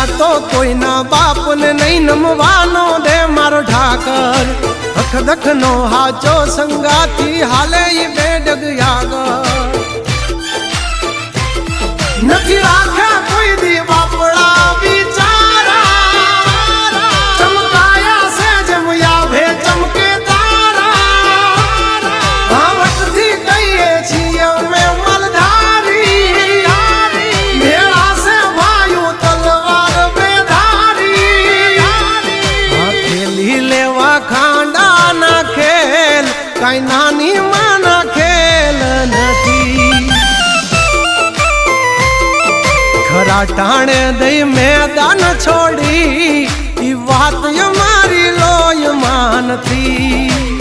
પેલા તો કોઈના બાપને નહીં નમવાનો દે મારો ઠાકર અખ દખ નો હાચો સંગાથી હાલે ઈ બેડગ આગળ નથી રાખ્યા કોઈ દી બાપડા બિચારા ચમકાયા છે જેમ યાભે ચમકે તારા ભાવટથી કહીએ છીએ અમે મલધારી મેળા છે વાયુ તલવાર બેધારી ખેલી લેવા ખાંડા ના ખેલ કઈ નાની માના ખેલ નથી ખરા ટાણે દઈ મેદાન છોડી ઈ વાત અમારી લોય માનતી